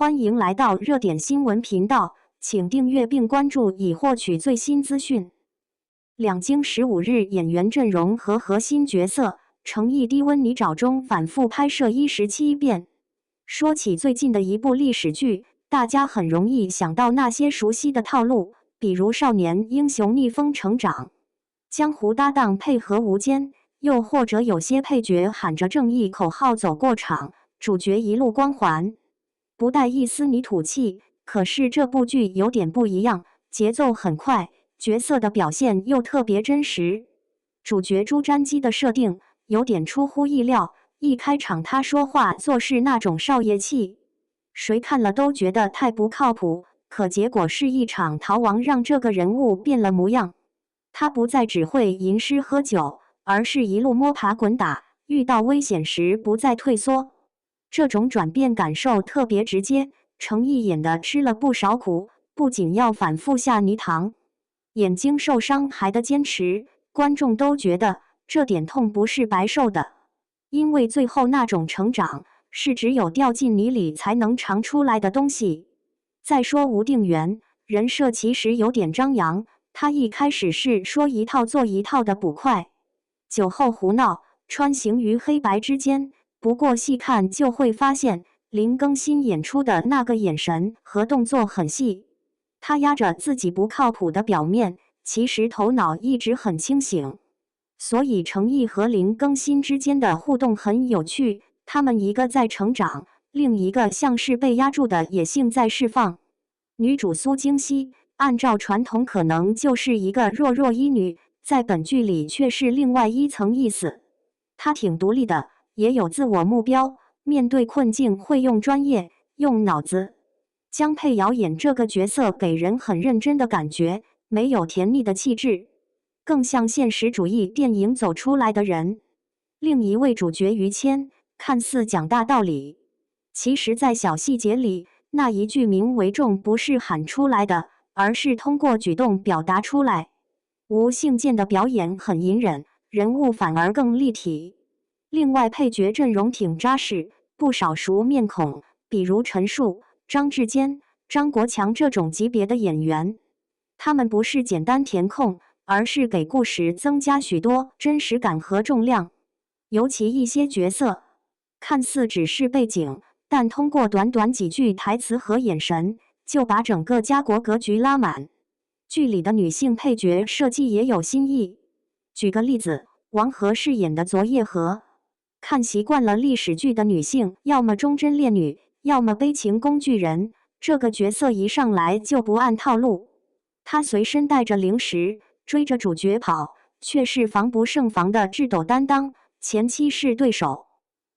欢迎来到热点新闻频道，请订阅并关注以获取最新资讯。两京15日演员阵容和核心角色，诚意低温泥沼中反复拍摄17遍。说起最近的一部历史剧，大家很容易想到那些熟悉的套路，比如少年英雄逆风成长、江湖搭档配合无间，又或者有些配角喊着正义口号走过场，主角一路光环，不带一丝泥土气。可是这部剧有点不一样，节奏很快，角色的表现又特别真实。主角朱瞻基的设定有点出乎意料，一开场他说话做事那种少爷气，谁看了都觉得太不靠谱。可结果是一场逃亡让这个人物变了模样。他不再只会吟诗喝酒，而是一路摸爬滚打，遇到危险时不再退缩。这种转变感受特别直接，程毅演的吃了不少苦，不仅要反复下泥塘，眼睛受伤还得坚持，观众都觉得这点痛不是白受的，因为最后那种成长是只有掉进泥里才能尝出来的东西。再说吴定元，人设其实有点张扬，他一开始是说一套做一套的捕快，酒后胡闹，穿行于黑白之间。不过细看就会发现，林更新演出的那个眼神和动作很细，他压着自己不靠谱的表面，其实头脑一直很清醒。所以程毅和林更新之间的互动很有趣，他们一个在成长，另一个像是被压住的野性在释放。女主苏京熙，按照传统可能就是一个弱弱医女，在本剧里却是另外一层意思。她挺独立的，也有自我目标，面对困境会用专业，用脑子。江佩瑶演这个角色给人很认真的感觉，没有甜腻的气质，更像现实主义电影走出来的人。另一位主角于谦，看似讲大道理，其实在小细节里，那一句名为重不是喊出来的，而是通过举动表达出来。吴信健的表演很隐忍，人物反而更立体。另外配角阵容挺扎实，不少熟面孔，比如陈数、张志坚、张国强这种级别的演员。他们不是简单填空，而是给故事增加许多真实感和重量。尤其一些角色看似只是背景，但通过短短几句台词和眼神，就把整个家国格局拉满。剧里的女性配角设计也有新意。举个例子，王和饰演的昨夜河，看习惯了历史剧的女性，要么忠贞烈女，要么悲情工具人。这个角色一上来就不按套路，她随身带着零食，追着主角跑，却是防不胜防的智斗担当。前期是对手，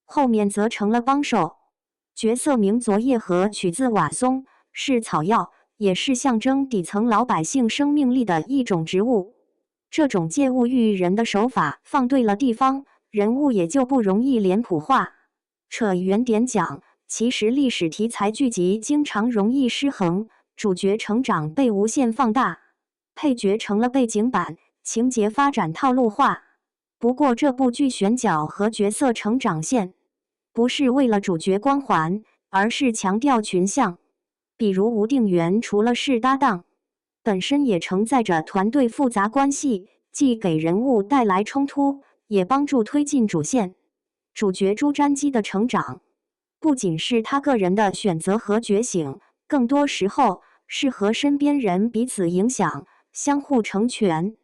后面则成了帮手。角色名昨夜河取自瓦松，是草药，也是象征底层老百姓生命力的一种植物。这种借物喻人的手法放对了地方，人物也就不容易脸谱化。扯远点讲，其实历史题材剧集经常容易失衡，主角成长被无限放大，配角成了背景板，情节发展套路化。不过这部剧选角和角色成长线不是为了主角光环，而是强调群像。比如吴定元除了是搭档，本身也承载着团队复杂关系，既给人物带来冲突，也帮助推进主线。主角朱瞻基的成长，不仅是他个人的选择和觉醒，更多时候是和身边人彼此影响，相互成全。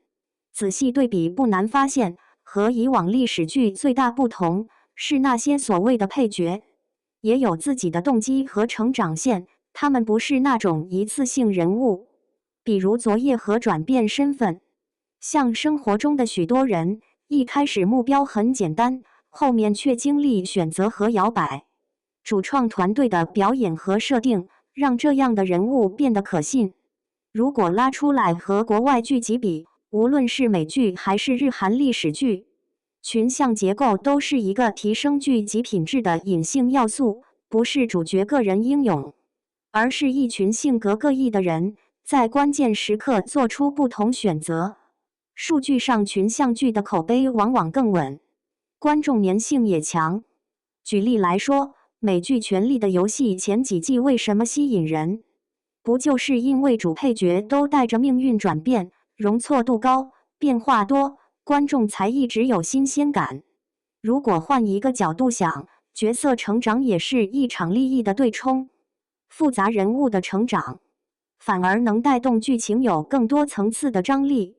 仔细对比不难发现，和以往历史剧最大不同是那些所谓的配角也有自己的动机和成长线，他们不是那种一次性人物。比如昨夜河转变身份，像生活中的许多人，一开始目标很简单，后面却经历选择和摇摆。主创团队的表演和设定让这样的人物变得可信。如果拉出来和国外剧集比，无论是美剧还是日韩历史剧，群像结构都是一个提升剧集品质的隐性要素，不是主角个人英勇，而是一群性格各异的人在关键时刻做出不同选择。数据上群像剧的口碑往往更稳，观众粘性也强。举例来说，美剧《权力的游戏》前几季为什么吸引人？不就是因为主配角都带着命运转变，容错度高，变化多，观众才一直有新鲜感。如果换一个角度想，角色成长也是一场利益的对冲，复杂人物的成长，反而能带动剧情有更多层次的张力。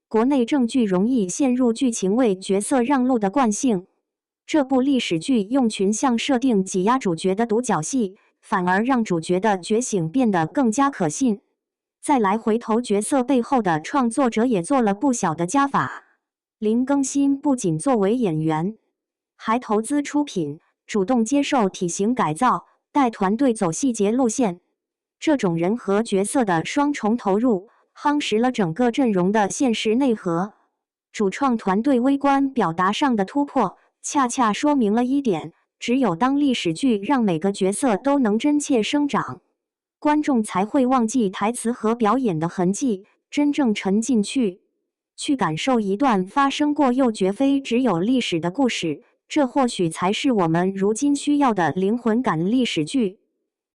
国内正剧容易陷入剧情为角色让路的惯性，这部历史剧用群像设定挤压主角的独角戏，反而让主角的觉醒变得更加可信。再来回头，角色背后的创作者也做了不小的加法。林更新不仅作为演员，还投资出品，主动接受体型改造，带团队走细节路线。这种人和角色的双重投入，夯实了整个阵容的现实内核。主创团队微观表达上的突破，恰恰说明了一点：只有当历史剧让每个角色都能真切生长，观众才会忘记台词和表演的痕迹，真正沉进去，去感受一段发生过又绝非只有历史的故事。这或许才是我们如今需要的灵魂感历史剧。